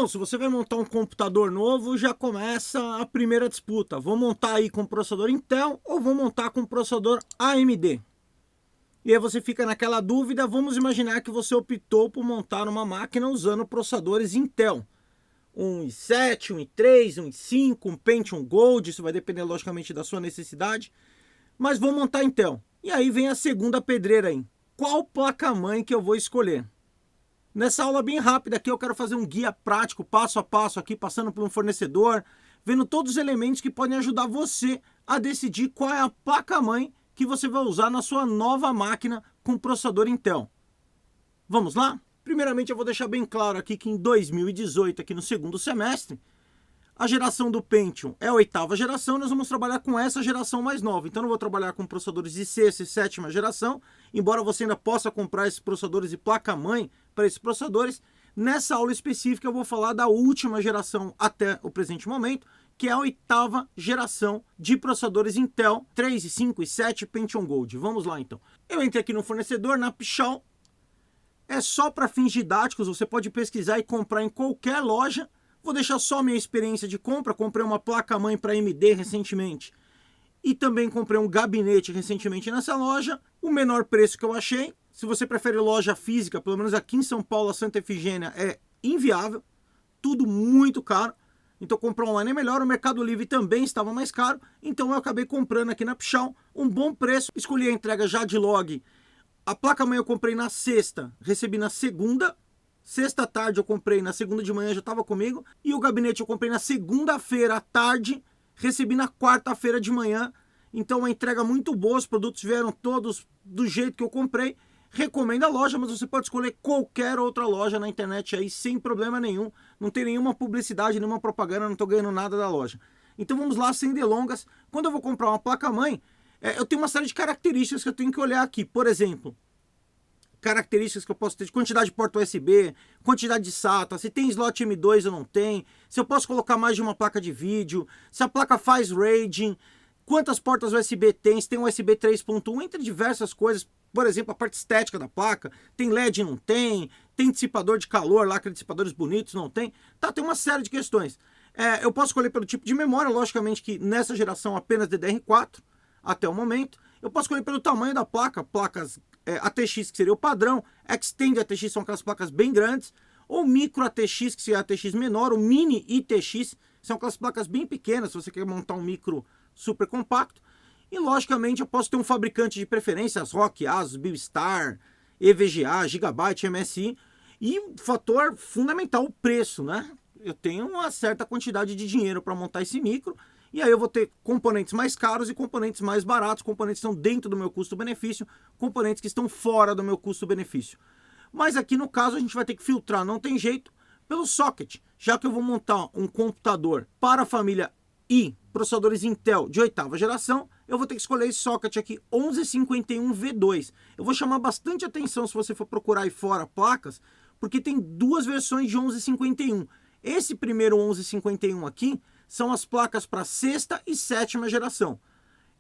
Bom, se você vai montar um computador novo, já começa a primeira disputa. Vou montar aí com processador Intel ou vou montar com processador AMD? E aí você fica naquela dúvida. Vamos imaginar que você optou por montar uma máquina usando processadores Intel. Um i7, um i3, um i5, um Pentium Gold, isso vai depender logicamente da sua necessidade. Mas vou montar Intel. E aí vem a segunda pedreira aí. Qual placa-mãe que eu vou escolher? Nessa aula bem rápida aqui eu quero fazer um guia prático, passo a passo aqui, passando por um fornecedor, vendo todos os elementos que podem ajudar você a decidir qual é a placa-mãe que você vai usar na sua nova máquina com processador Intel. Vamos lá? Primeiramente eu vou deixar bem claro aqui que em 2018, aqui no segundo semestre, a geração do Pentium é a 8ª geração, nós vamos trabalhar com essa geração mais nova. Então não vou trabalhar com processadores de 6ª e 7ª geração, embora você ainda possa comprar esses processadores e placa-mãe para esses processadores. Nessa aula específica eu vou falar da última geração até o presente momento, que é a 8ª geração de processadores Intel 3, 5 e 7 Pentium Gold. Vamos lá então. Eu entrei aqui no fornecedor, na Pichau. É só para fins didáticos, você pode pesquisar e comprar em qualquer loja. Vou deixar só minha experiência de compra. Comprei uma placa-mãe para AMD recentemente e também comprei um gabinete recentemente nessa loja. O menor preço que eu achei. Se você prefere loja física, pelo menos aqui em São Paulo, a Santa Efigênia é inviável. Tudo muito caro. Então comprar online é melhor. O Mercado Livre também estava mais caro. Então eu acabei comprando aqui na Pichau um bom preço. Escolhi a entrega já de log. A placa-mãe eu comprei na sexta, recebi na segunda. Sexta tarde eu comprei, na segunda de manhã já estava comigo. E o gabinete eu comprei na segunda-feira à tarde, recebi na quarta-feira de manhã. Então uma entrega muito boa, os produtos vieram todos do jeito que eu comprei. Recomendo a loja, mas você pode escolher qualquer outra loja na internet aí sem problema nenhum. Não tem nenhuma publicidade, nenhuma propaganda, não estou ganhando nada da loja. Então vamos lá, sem delongas. Quando eu vou comprar uma placa-mãe, eu tenho uma série de características que eu tenho que olhar aqui. Por exemplo, características que eu posso ter de quantidade de porta USB, quantidade de SATA, se tem slot M2 ou não tem, se eu posso colocar mais de uma placa de vídeo, se a placa faz RAID, quantas portas USB tem, se tem USB 3.1, entre diversas coisas. Por exemplo, a parte estética da placa, tem LED, não tem dissipador de calor lá, aqueles dissipadores bonitos, não tem. Tá, tem uma série de questões. Eu posso escolher pelo tipo de memória, logicamente que nessa geração apenas DDR4, até o momento. Eu posso escolher pelo tamanho da placa, placas ATX, que seria o padrão, Extend ATX são aquelas placas bem grandes, ou Micro ATX, que seria ATX menor, ou Mini ITX, são aquelas placas bem pequenas, se você quer montar um micro super compacto. E logicamente eu posso ter um fabricante de preferências, ROG, ASUS, Bilstar, EVGA, Gigabyte, MSI, e um fator fundamental, o preço, né? Eu tenho uma certa quantidade de dinheiro para montar esse micro, e aí eu vou ter componentes mais caros e componentes mais baratos, componentes que estão dentro do meu custo-benefício, componentes que estão fora do meu custo-benefício. Mas aqui no caso a gente vai ter que filtrar, não tem jeito, pelo socket. Já que eu vou montar um computador para a família i, processadores Intel de 8ª geração, eu vou ter que escolher esse socket aqui 1151V2. Eu vou chamar bastante atenção se você for procurar aí fora placas, porque tem duas versões de 1151. Esse primeiro 1151 aqui são as placas para 6ª e 7ª geração.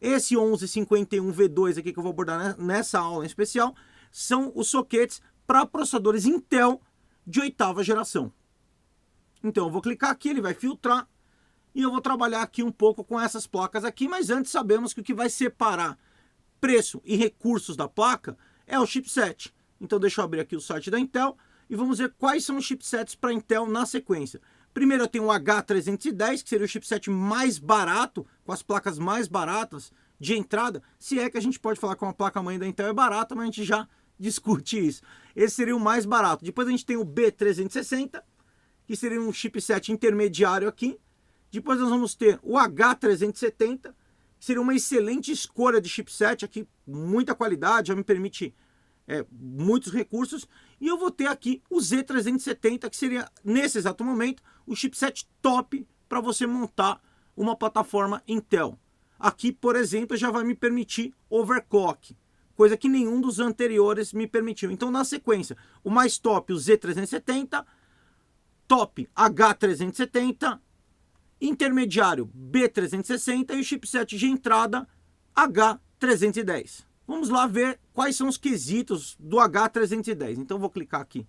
Esse 1151V2 aqui que eu vou abordar nessa aula em especial são os sockets para processadores Intel de 8ª geração. Então eu vou clicar aqui, ele vai filtrar e eu vou trabalhar aqui um pouco com essas placas aqui, mas antes sabemos que o que vai separar preço e recursos da placa é o chipset. Então deixa eu abrir aqui o site da Intel e vamos ver quais são os chipsets para Intel na sequência. Primeiro eu tenho o H310, que seria o chipset mais barato, com as placas mais baratas de entrada. Se é que a gente pode falar que uma placa-mãe da Intel é barata, mas a gente já discute isso. Esse seria o mais barato. Depois a gente tem o B360, que seria um chipset intermediário aqui. Depois nós vamos ter o H370, que seria uma excelente escolha de chipset aqui, muita qualidade, já me permite muitos recursos. E eu vou ter aqui o Z370, que seria, nesse exato momento, o chipset top para você montar uma plataforma Intel. Aqui, por exemplo, já vai me permitir overclock, coisa que nenhum dos anteriores me permitiu. Então, na sequência, o mais top, o Z370, top H370, intermediário B360 e o chipset de entrada H310. Vamos lá ver quais são os quesitos do H310. Então, eu vou clicar aqui.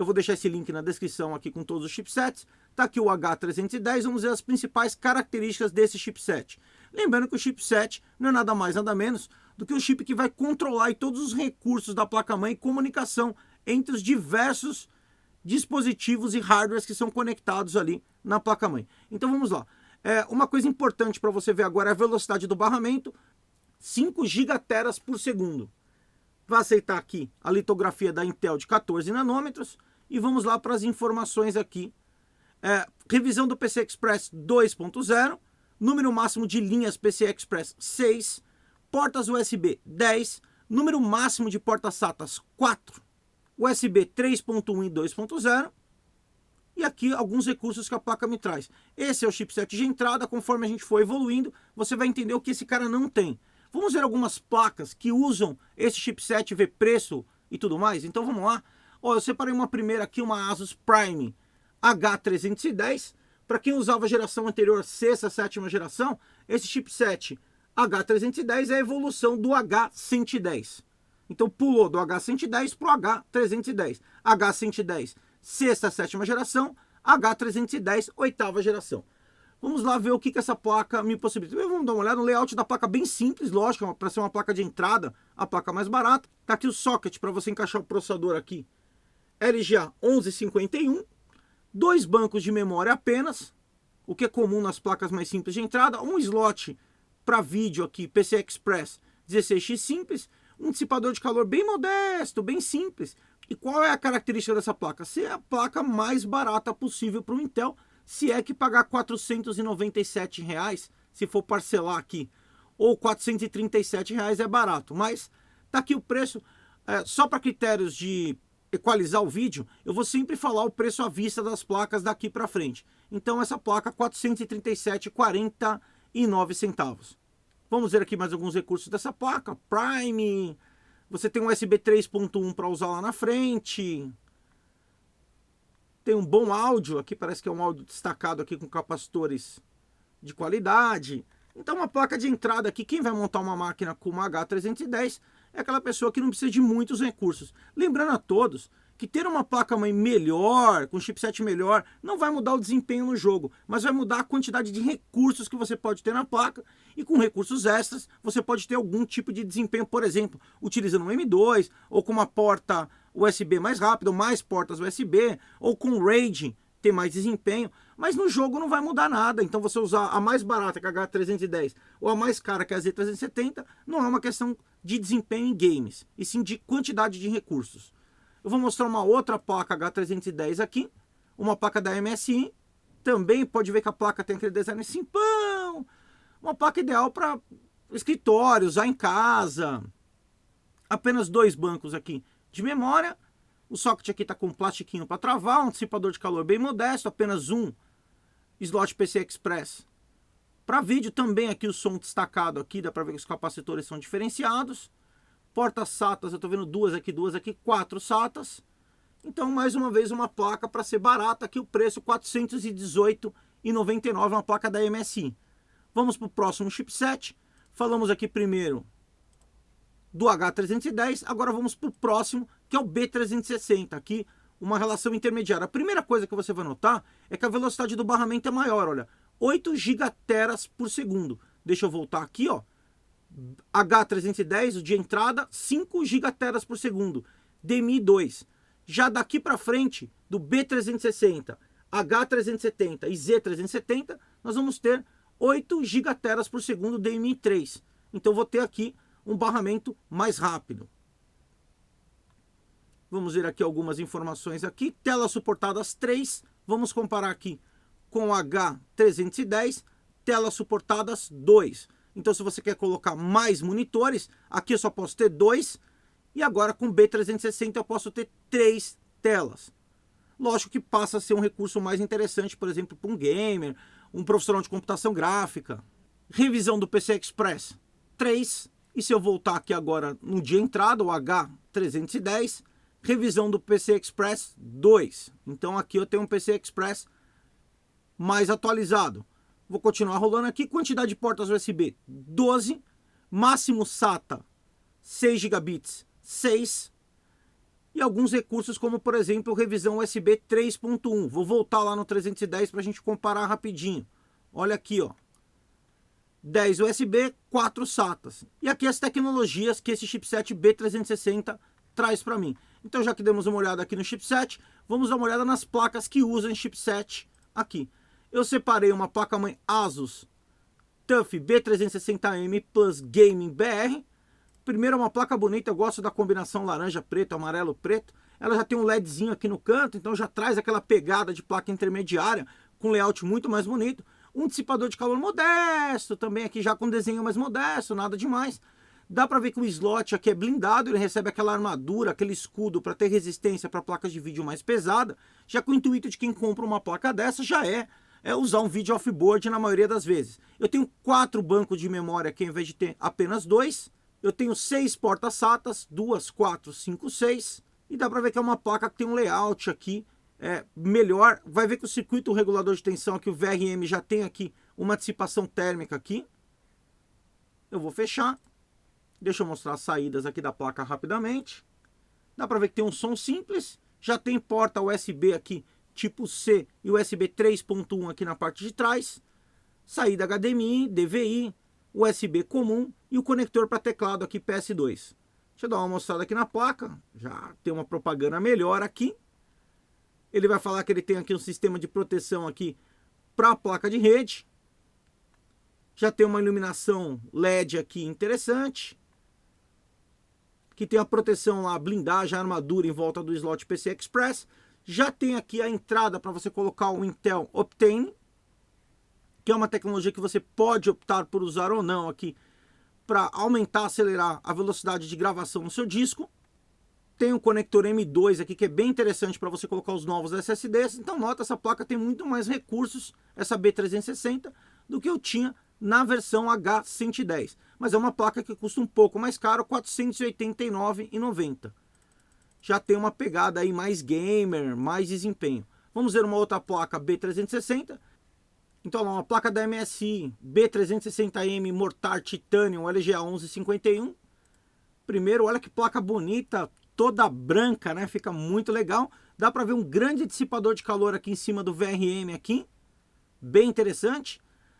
Eu vou deixar esse link na descrição aqui com todos os chipsets. Tá aqui o H310, vamos ver as principais características desse chipset. Lembrando que o chipset não é nada mais, nada menos do que o chip que vai controlar aí todos os recursos da placa-mãe e comunicação entre os diversos dispositivos e hardwares que são conectados ali na placa-mãe. Então vamos lá. Uma coisa importante para você ver agora é a velocidade do barramento, 5 gigateras por segundo. Vai aceitar aqui a litografia da Intel de 14 nanômetros e vamos lá para as informações aqui. Revisão do PCI Express 2.0, número máximo de linhas PCI Express 6, portas USB 10, número máximo de portas SATA 4, USB 3.1 e 2.0 e aqui alguns recursos que a placa me traz. Esse é o chipset de entrada, conforme a gente for evoluindo, você vai entender o que esse cara não tem. Vamos ver algumas placas que usam esse chipset, ver preço e tudo mais? Então vamos lá. Ó, eu separei uma primeira aqui, uma Asus Prime H310. Para quem usava a geração anterior, sexta, sétima geração, esse chipset H310 é a evolução do H110. Então pulou do H110 para o H310. H110, sexta, sétima geração, H310, oitava geração. Vamos lá ver o que essa placa me possibilita. Vamos dar uma olhada no layout da placa, bem simples, lógico, para ser uma placa de entrada, a placa mais barata. Tá aqui o socket para você encaixar o processador aqui, LGA 1151. 2 bancos de memória apenas, o que é comum nas placas mais simples de entrada. Um slot para vídeo aqui, PCI Express 16x simples. Um dissipador de calor bem modesto, bem simples. E qual é a característica dessa placa? Ser a placa mais barata possível para o Intel, se é que pagar R$ 497, se for parcelar aqui, ou R$ 437 é barato. Mas tá aqui o preço, só para critérios de equalizar o vídeo, eu vou sempre falar o preço à vista das placas daqui para frente. Então essa placa R$ 437,49. Vamos ver aqui mais alguns recursos dessa placa. Prime, você tem um USB 3.1 para usar lá na frente. Tem um bom áudio, aqui parece que é um áudio destacado aqui com capacitores de qualidade. Então uma placa de entrada aqui, quem vai montar uma máquina com uma H310 é aquela pessoa que não precisa de muitos recursos. Lembrando a todos que ter uma placa-mãe melhor, com chipset melhor, não vai mudar o desempenho no jogo, mas vai mudar a quantidade de recursos que você pode ter na placa, e com recursos extras você pode ter algum tipo de desempenho, por exemplo, utilizando um M2, ou com uma porta USB mais rápida, ou mais portas USB, ou com RAID, ter mais desempenho, mas no jogo não vai mudar nada. Então você usar a mais barata que a H310 ou a mais cara que a Z370 não é uma questão de desempenho em games, e sim de quantidade de recursos. Eu vou mostrar uma outra placa H310 aqui, uma placa da MSI, também pode ver que a placa tem aquele design simpão, uma placa ideal para escritório, usar em casa. Apenas 2 bancos aqui de memória, o socket aqui está com um plastiquinho para travar, um dissipador de calor bem modesto, apenas um slot PCI Express. Para vídeo também aqui o som destacado aqui, dá para ver que os capacitores são diferenciados. Portas SATAs, eu estou vendo duas aqui, 4 SATAs. Então, mais uma vez, uma placa para ser barata, aqui o preço R$ 418,99, uma placa da MSI. Vamos para o próximo chipset. Falamos aqui primeiro do H310, agora vamos para o próximo, que é o B360. Aqui, uma relação intermediária. A primeira coisa que você vai notar é que a velocidade do barramento é maior, olha, 8 gigateras por segundo. Deixa eu voltar aqui, ó. H310, o de entrada, 5 gigateras por segundo, DMI 2. Já daqui para frente, do B360, H370 e Z370, nós vamos ter 8 gigateras por segundo, DMI 3. Então vou ter aqui um barramento mais rápido. Vamos ver aqui algumas informações aqui. Telas suportadas 3. Vamos comparar aqui com o H310, telas suportadas 2. Então, se você quer colocar mais monitores, aqui eu só posso ter 2. E agora com o B360 eu posso ter 3 telas. Lógico que passa a ser um recurso mais interessante, por exemplo, para um gamer, um profissional de computação gráfica. Revisão do PCI Express 3. E se eu voltar aqui agora no de entrada, o H310, revisão do PCI Express 2. Então aqui eu tenho um PCI Express mais atualizado. Vou continuar rolando aqui. Quantidade de portas USB 12. Máximo SATA 6 gigabits 6. E alguns recursos como, por exemplo, revisão USB 3.1. Vou voltar lá no 310 para a gente comparar rapidinho. Olha aqui, ó. 10 USB, 4 SATAs. E aqui as tecnologias que esse chipset B360 traz para mim. Então, já que demos uma olhada aqui no chipset, vamos dar uma olhada nas placas que usam chipset aqui. Eu separei uma placa-mãe Asus TUF B360M Plus Gaming BR. Primeiro é uma placa bonita, eu gosto da combinação laranja-preto, amarelo-preto. Ela já tem um LEDzinho aqui no canto, então já traz aquela pegada de placa intermediária, com layout muito mais bonito. Um dissipador de calor modesto, também aqui já com desenho mais modesto, nada demais. Dá para ver que o slot aqui é blindado, ele recebe aquela armadura, aquele escudo para ter resistência para placas de vídeo mais pesada. Já que o intuito de quem compra uma placa dessa já é usar um vídeo off-board na maioria das vezes. Eu tenho 4 bancos de memória aqui, ao invés de ter apenas 2. Eu tenho 6 portas SATAs, 2, 4, 5, 6. E dá para ver que é uma placa que tem um layout aqui melhor. Vai ver que o circuito regulador de tensão aqui, o VRM, já tem aqui uma dissipação térmica aqui. Eu vou fechar. Deixa eu mostrar as saídas aqui da placa rapidamente. Dá para ver que tem um som simples. Já tem porta USB aqui, tipo C, e USB 3.1 aqui na parte de trás. Saída HDMI, DVI, USB comum e o conector para teclado aqui PS2. Deixa eu dar uma mostrada aqui na placa. Já tem uma propaganda melhor aqui. Ele vai falar que ele tem aqui um sistema de proteção aqui para a placa de rede. Já tem uma iluminação LED aqui interessante. Que tem a proteção lá, a blindagem, a armadura em volta do slot PCI Express. Já tem aqui a entrada para você colocar o Intel Optane, que é uma tecnologia que você pode optar por usar ou não aqui para aumentar, acelerar a velocidade de gravação no seu disco. Tem um conector M2 aqui que é bem interessante para você colocar os novos SSDs. Então nota, essa placa tem muito mais recursos, essa B360, do que eu tinha na versão H110. Mas é uma placa que custa um pouco mais caro, R$ 489,90. Já tem uma pegada aí mais gamer, mais desempenho. Vamos ver uma outra placa B360. Então, uma placa da MSI B360M Mortar Titanium LGA 1151. Primeiro, olha que placa bonita, toda branca, né? Fica muito legal. Dá para ver um grande dissipador de calor aqui em cima do VRM aqui. Bem interessante.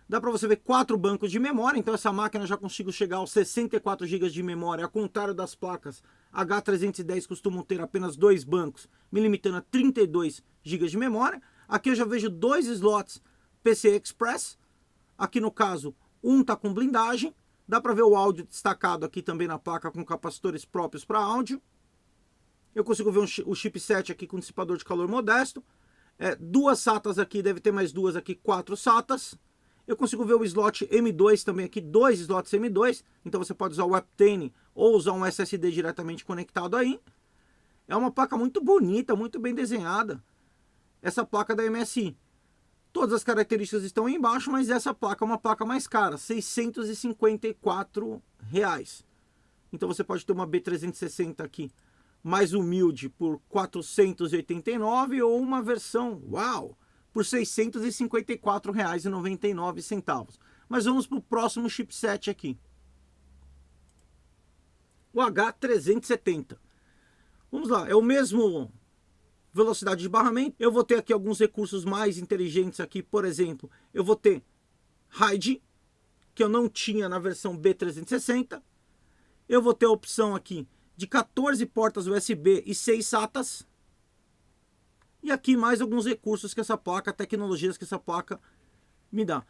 Dá para você ver 4 bancos de memória, então essa máquina já consigo chegar aos 64 GB de memória, ao contrário das placas H310 costumam ter apenas 2 bancos, me limitando a 32 GB de memória. Aqui eu já vejo 2 slots PCI Express, aqui no caso um está com blindagem, dá para ver o áudio destacado aqui também na placa com capacitores próprios para áudio. Eu consigo ver o chipset aqui com dissipador de calor modesto, 2 SATAs aqui, deve ter mais 2 aqui, 4 SATAs. Eu consigo ver o slot M2 também aqui, 2 slots M2. Então você pode usar o Optane ou usar um SSD diretamente conectado aí. É uma placa muito bonita, muito bem desenhada. Essa placa da MSI. Todas as características estão aí embaixo, mas essa placa é uma placa mais cara, R$ 654. Então você pode ter uma B360 aqui mais humilde por R$ 489 ou uma versão, uau, por R$ 654,99. Mas vamos para o próximo chipset aqui. O H370. Vamos lá, é o mesmo velocidade de barramento. Eu vou ter aqui alguns recursos mais inteligentes aqui. Por exemplo, eu vou ter RAID, que eu não tinha na versão B360. Eu vou ter a opção aqui de 14 portas USB e 6 SATAs. E aqui mais alguns recursos que essa placa, tecnologias que essa placa me dá.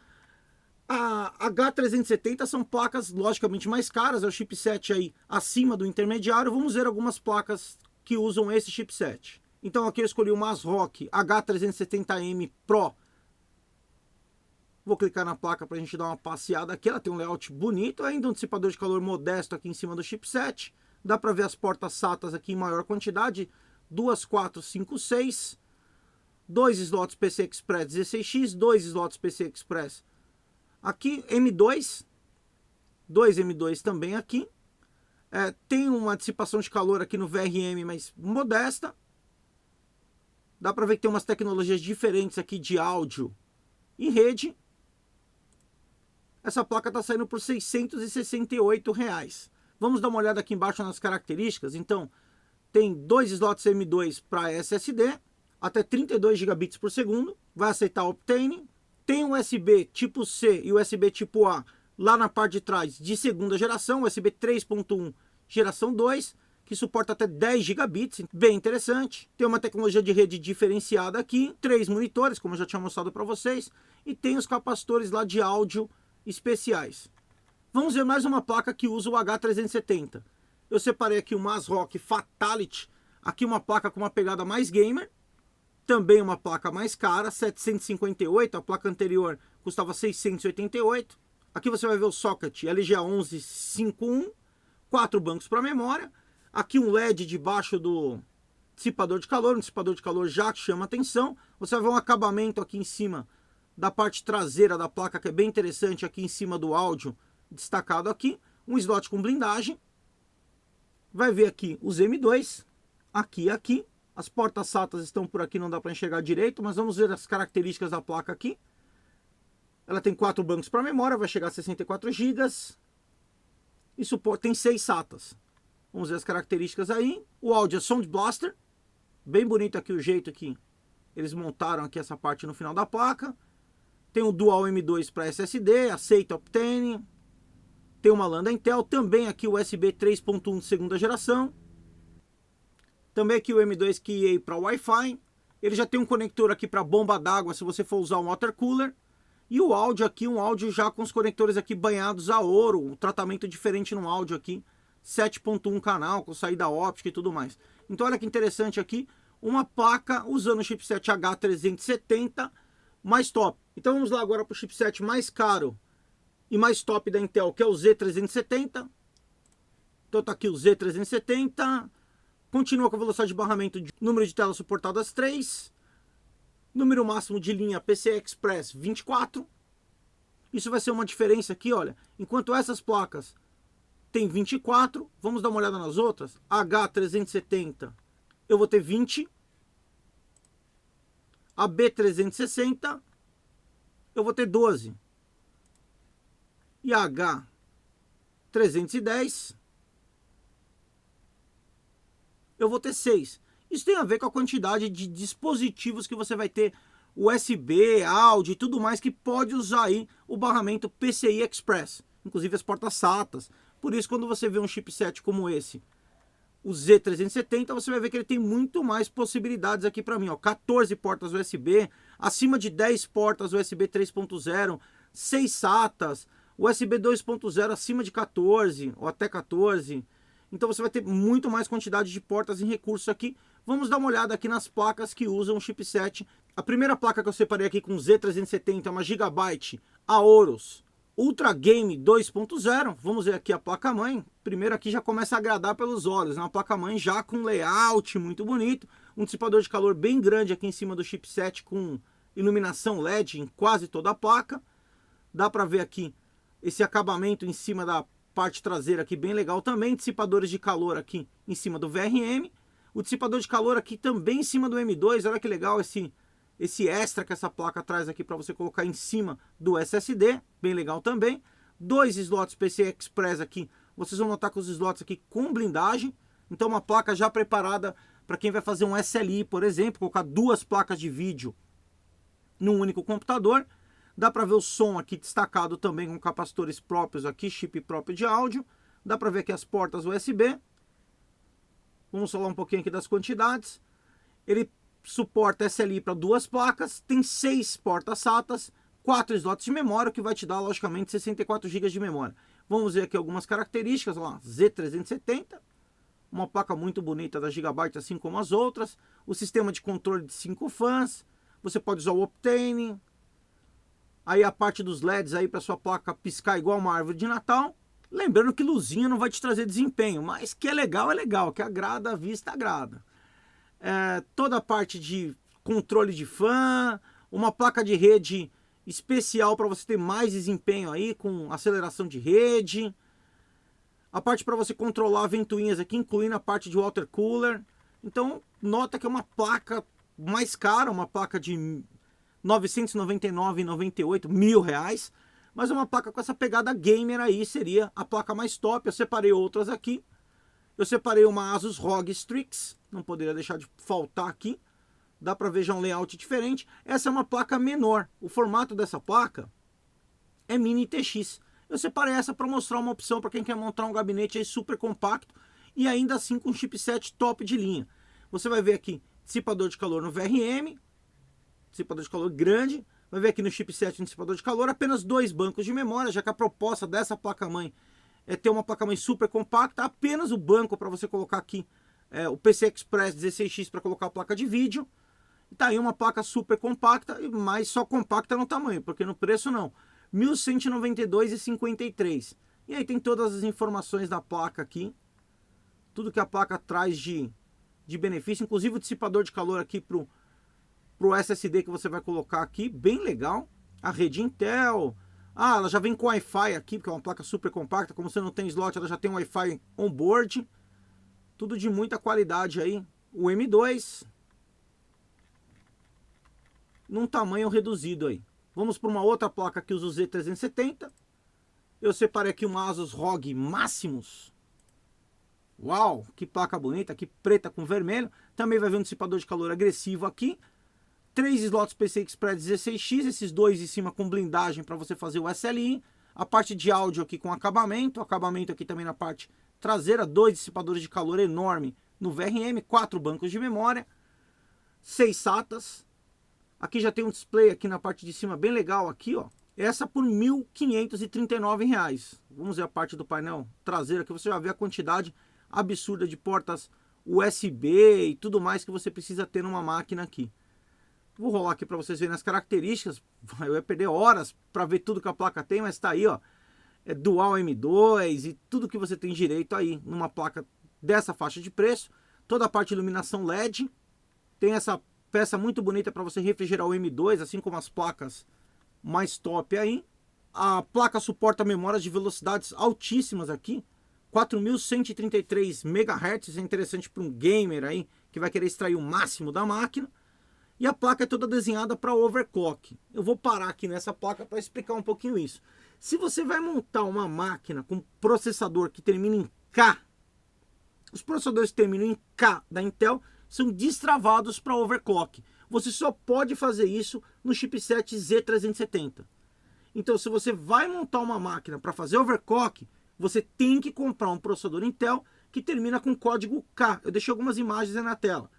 A H370 são placas logicamente mais caras, é o chipset aí acima do intermediário. Vamos ver algumas placas que usam esse chipset. Então aqui eu escolhi uma ASRock H370M Pro. Vou clicar na placa para a gente dar uma passeada aqui. Ela tem um layout bonito, ainda um dissipador de calor modesto aqui em cima do chipset. Dá para ver as portas SATAs aqui em maior quantidade. 2, 4, 5, 6. 2 slots PCI Express 16X, 2 slots PCI Express aqui, M2, 2 M2 também aqui. Tem uma dissipação de calor aqui no VRM, mas modesta. Dá para ver que tem umas tecnologias diferentes aqui de áudio e rede. Essa placa está saindo por R$ 668. Vamos dar uma olhada aqui embaixo nas características. Então, tem 2 slots M2 para SSD, até 32 GB por segundo, vai aceitar Optane, tem USB tipo C e USB tipo A lá na parte de trás de segunda geração, USB 3.1 geração 2, que suporta até 10 gigabits, bem interessante. Tem uma tecnologia de rede diferenciada aqui, 3 monitores, como eu já tinha mostrado para vocês, e tem os capacitores lá de áudio especiais. Vamos ver mais uma placa que usa o H370. Eu separei aqui uma ASRock Fatality, aqui uma placa com uma pegada mais gamer, também uma placa mais cara, 758, a placa anterior custava 688. Aqui você vai ver o socket LGA 1151, 4 bancos para memória. Aqui um LED debaixo do dissipador de calor, um dissipador de calor já que chama atenção. Você vai ver um acabamento aqui em cima da parte traseira da placa, que é bem interessante, aqui em cima do áudio, destacado aqui. Um slot com blindagem. Vai ver aqui os M2, aqui e aqui. As portas SATA estão por aqui, não dá para enxergar direito, mas vamos ver as características da placa aqui. Ela tem 4 bancos para memória, vai chegar a 64 GB. E tem 6 SATAs. Vamos ver as características aí. O áudio é Sound Blaster. Bem bonito aqui o jeito que eles montaram aqui essa parte no final da placa. Tem o Dual M2 para SSD, aceita Optane. Tem uma lâmpada Intel, também aqui o USB 3.1 de segunda geração. Também aqui o M2 Key para Wi-Fi. Ele já tem um conector aqui para bomba d'água se você for usar um water cooler. E o áudio aqui, um áudio já com os conectores aqui banhados a ouro. Um tratamento diferente no áudio aqui. 7.1 canal, com saída óptica e tudo mais. Então olha que interessante aqui. Uma placa usando o chipset H370 mais top. Então vamos lá agora para o chipset mais caro e mais top da Intel, que é o Z370. Então tá aqui o Z370. Continua com a velocidade de barramento de número de telas suportadas 3. Número máximo de linha PCI Express 24. Isso vai ser uma diferença aqui, olha. Enquanto essas placas tem 24, vamos dar uma olhada nas outras. H370 eu vou ter 20. A B360 eu vou ter 12. E a H310 eu vou ter 6. Isso tem a ver com a quantidade de dispositivos que você vai ter, USB, áudio e tudo mais, que pode usar aí o barramento PCI Express, inclusive as portas SATAs. Por isso, quando você vê um chipset como esse, o Z370, você vai ver que ele tem muito mais possibilidades aqui para mim, ó. 14 portas USB, acima de 10 portas USB 3.0, 6 SATAs, USB 2.0 acima de 14 ou até 14. Então você vai ter muito mais quantidade de portas em recurso aqui. Vamos dar uma olhada aqui nas placas que usam o chipset. A primeira placa que eu separei aqui com Z370 é uma Gigabyte Aorus Ultra Game 2.0. Vamos ver aqui a placa-mãe. Primeiro aqui já começa a agradar pelos olhos, né? Uma placa-mãe já com layout muito bonito. Um dissipador de calor bem grande aqui em cima do chipset com iluminação LED em quase toda a placa. Dá para ver aqui esse acabamento em cima da parte traseira aqui bem legal também. Dissipadores de calor aqui em cima do VRM. O dissipador de calor aqui também em cima do M2. Olha que legal esse extra que essa placa traz aqui para você colocar em cima do SSD. Bem legal também. 2 slots PCI Express aqui. Vocês vão notar que os slots aqui com blindagem. Então uma placa já preparada para quem vai fazer um SLI, por exemplo. Colocar 2 placas de vídeo num único computador. Dá para ver o som aqui destacado também com capacitores próprios aqui, chip próprio de áudio. Dá para ver aqui as portas USB. Vamos falar um pouquinho aqui das quantidades. Ele suporta SLI para 2 placas, tem 6 portas SATAs, 4 slots de memória, o que vai te dar, logicamente, 64 GB de memória. Vamos ver aqui algumas características. Olha lá, Z370, uma placa muito bonita da Gigabyte, assim como as outras. O sistema de controle de 5 fãs. Você pode usar o Optane. Aí a parte dos LEDs aí para sua placa piscar igual uma árvore de Natal. Lembrando que luzinha não vai te trazer desempenho, mas que é legal, que agrada a vista, agrada. Toda a parte de controle de fã, uma placa de rede especial para você ter mais desempenho aí, com aceleração de rede. A parte para você controlar ventoinhas aqui, incluindo a parte de water cooler. Então, nota que é uma placa mais cara, uma placa de R$ 999,98, R$1.000, mas uma placa com essa pegada gamer aí seria a placa mais top. Eu separei outras aqui Eu separei uma Asus ROG Strix, não poderia deixar de faltar aqui. Dá para ver já um layout diferente. Essa é uma placa menor. O formato dessa placa é mini TX. Eu separei essa para mostrar uma opção para quem quer montar um gabinete aí super compacto e ainda assim com chipset top de linha. Você vai ver aqui dissipador de calor no VRM, dissipador de calor grande. Vai ver aqui no chipset um dissipador de calor, apenas 2 bancos de memória, já que a proposta dessa placa-mãe é ter uma placa-mãe super compacta, apenas o banco para você colocar aqui o PCI Express 16X para colocar a placa de vídeo. E tá aí uma placa super compacta, mas só compacta no tamanho, porque no preço não. R$ 1.192,53. E aí tem todas as informações da placa aqui, tudo que a placa traz de benefício, inclusive o dissipador de calor aqui pro SSD que você vai colocar aqui, bem legal. A rede Intel, ela já vem com Wi-Fi aqui, porque é uma placa super compacta, como você não tem slot, ela já tem Wi-Fi on-board, tudo de muita qualidade aí. O M2, num tamanho reduzido aí. Vamos para uma outra placa que usa o Z370. Eu separei aqui uma Asus ROG Maximus. Uau, que placa bonita, aqui preta com vermelho. Também vai ver um dissipador de calor agressivo aqui. 3 slots PCI Express 16X, esses dois em cima com blindagem para você fazer o SLI. A parte de áudio aqui com acabamento aqui também na parte traseira, 2 dissipadores de calor enorme no VRM, 4 bancos de memória, 6 SATAs. Aqui já tem um display aqui na parte de cima bem legal aqui, ó. Essa por R$ 1.539. Vamos ver a parte do painel traseiro aqui, você já vê a quantidade absurda de portas USB e tudo mais que você precisa ter numa máquina aqui. Vou rolar aqui para vocês verem as características. Eu ia perder horas para ver tudo que a placa tem, mas tá aí, ó. É Dual M2 e tudo que você tem direito aí numa placa dessa faixa de preço. Toda a parte de iluminação LED. Tem essa peça muito bonita para você refrigerar o M2, assim como as placas mais top aí. A placa suporta memórias de velocidades altíssimas aqui. 4.133 MHz, é interessante para um gamer aí que vai querer extrair o máximo da máquina. E a placa é toda desenhada para overclock. Eu vou parar aqui nessa placa para explicar um pouquinho isso. Se você vai montar uma máquina com processador que termina em K, os processadores que terminam em K da Intel são destravados para overclock. Você só pode fazer isso no chipset Z370. Então, se você vai montar uma máquina para fazer overclock, você tem que comprar um processador Intel que termina com código K. Eu deixei algumas imagens aí na tela.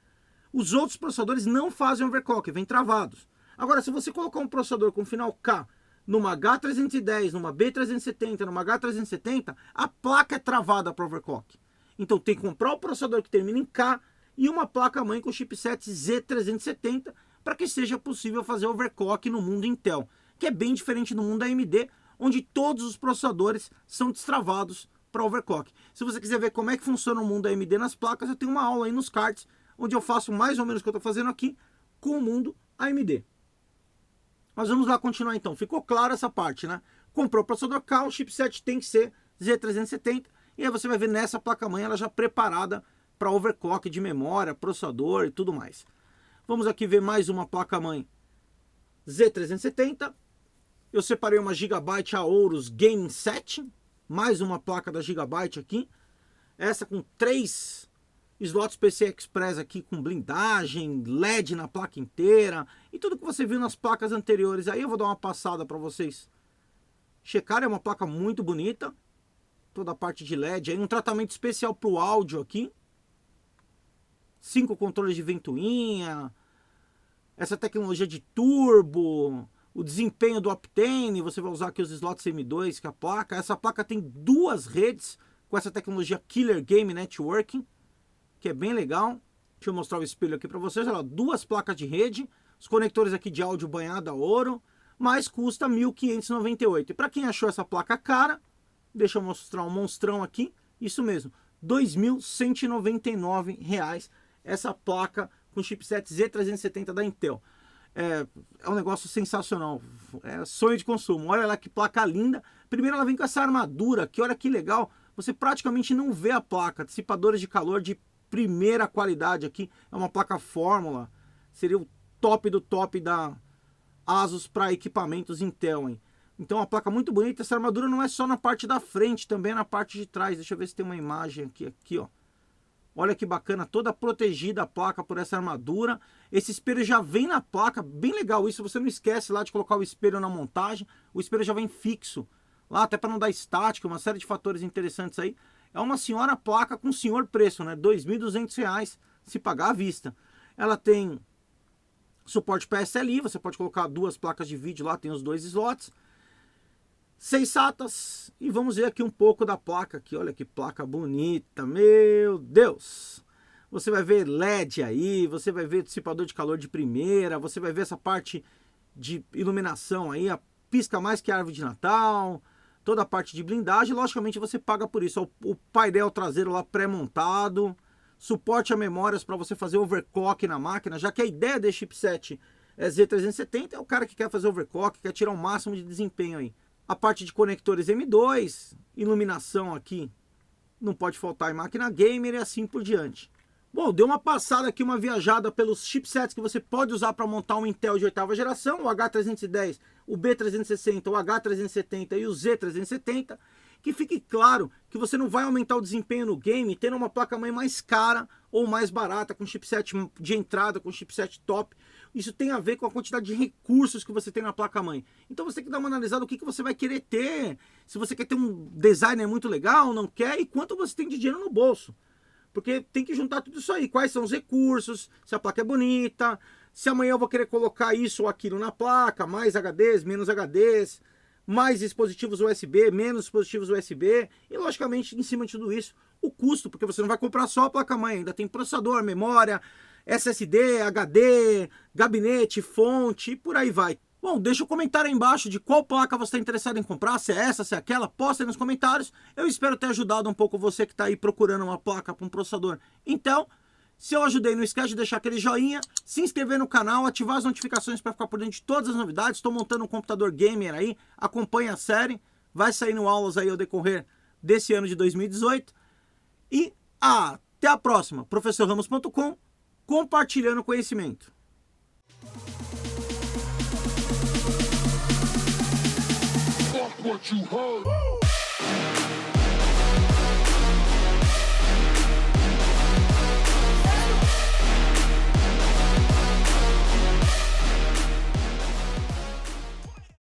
Os outros processadores não fazem overclock, vêm travados. Agora, se você colocar um processador com final K numa H310, numa B370, numa H370, a placa é travada para overclock. Então tem que comprar o processador que termina em K e uma placa-mãe com chipset Z370 para que seja possível fazer overclock no mundo Intel, que é bem diferente do mundo AMD, onde todos os processadores são destravados para overclock. Se você quiser ver como é que funciona o mundo AMD nas placas, eu tenho uma aula aí nos cards, onde eu faço mais ou menos o que eu estou fazendo aqui com o mundo AMD. Mas vamos lá continuar então. Ficou claro essa parte, né? Comprou o processador K, o chipset tem que ser Z370. E aí você vai ver nessa placa-mãe ela já preparada para overclock de memória, processador e tudo mais. Vamos aqui ver mais uma placa-mãe Z370. Eu separei uma Gigabyte Aorus Gaming 7. Mais uma placa da Gigabyte aqui. Essa com 3 slots PCI Express aqui com blindagem, LED na placa inteira e tudo que você viu nas placas anteriores. Aí eu vou dar uma passada para vocês checarem. É uma placa muito bonita, toda a parte de LED, aí um tratamento especial para o áudio aqui, 5 controles de ventoinha, essa tecnologia de turbo, o desempenho do Optane. Você vai usar aqui os slots M2 que a placa. Essa placa tem 2 redes com essa tecnologia Killer Game Networking, que é bem legal. Deixa eu mostrar o espelho aqui para vocês. Olha lá, 2 placas de rede, os conectores aqui de áudio banhado a ouro, mas custa R$ 1.598. E para quem achou essa placa cara, deixa eu mostrar um monstrão aqui. Isso mesmo, R$ 2.199 essa placa com chipset Z370 da Intel. É um negócio sensacional, é sonho de consumo. Olha lá que placa linda. Primeiro ela vem com essa armadura aqui, olha que legal. Você praticamente não vê a placa, dissipadores de calor de primeira qualidade aqui. É uma placa Fórmula, seria o top do top da Asus para equipamentos Intel, hein? Então uma placa muito bonita. Essa armadura não é só na parte da frente, também é na parte de trás. Deixa eu ver se tem uma imagem aqui, ó. Olha que bacana, toda protegida a placa por essa armadura. Esse espelho já vem na placa, bem legal isso. Você não esquece lá de colocar o espelho na montagem. O espelho já vem fixo lá, até para não dar estática, uma série de fatores interessantes aí. É uma senhora placa com senhor preço, né? R$ 2.200 se pagar à vista. Ela tem suporte PSLI, você pode colocar 2 placas de vídeo lá, tem os 2 slots. 6 SATAs, e vamos ver aqui um pouco da placa aqui, olha que placa bonita, meu Deus! Você vai ver LED aí, você vai ver dissipador de calor de primeira, você vai ver essa parte de iluminação aí, pisca mais que a árvore de Natal, toda a parte de blindagem, logicamente você paga por isso, o painel traseiro lá pré-montado, suporte a memórias para você fazer overclock na máquina, já que a ideia desse chipset é Z370, é o cara que quer fazer overclock, quer tirar o máximo de desempenho aí. A parte de conectores M2, iluminação aqui, não pode faltar em máquina gamer e assim por diante. Bom, deu uma passada aqui, uma viajada pelos chipsets que você pode usar para montar um Intel de 8ª geração, o H310, o B360, o H370 e o Z370, que fique claro que você não vai aumentar o desempenho no game tendo uma placa-mãe mais cara ou mais barata, com chipset de entrada, com chipset top. Isso tem a ver com a quantidade de recursos que você tem na placa-mãe. Então você tem que dar uma analisada do que você vai querer ter, se você quer ter um designer muito legal, não quer, e quanto você tem de dinheiro no bolso. Porque tem que juntar tudo isso aí, quais são os recursos, se a placa é bonita, se amanhã eu vou querer colocar isso ou aquilo na placa, mais HDs, menos HDs, mais dispositivos USB, menos dispositivos USB, e logicamente em cima de tudo isso, o custo, porque você não vai comprar só a placa-mãe, ainda tem processador, memória, SSD, HD, gabinete, fonte e por aí vai. Bom, deixa um comentário aí embaixo de qual placa você está interessado em comprar, se é essa, se é aquela, posta aí nos comentários. Eu espero ter ajudado um pouco você que está aí procurando uma placa para um processador Intel. Se eu ajudei, não esquece de deixar aquele joinha, se inscrever no canal, ativar as notificações para ficar por dentro de todas as novidades. Estou montando um computador gamer aí, acompanhe a série, vai saindo aulas aí ao decorrer desse ano de 2018. E até a próxima, professorramos.com, compartilhando conhecimento. What you heard.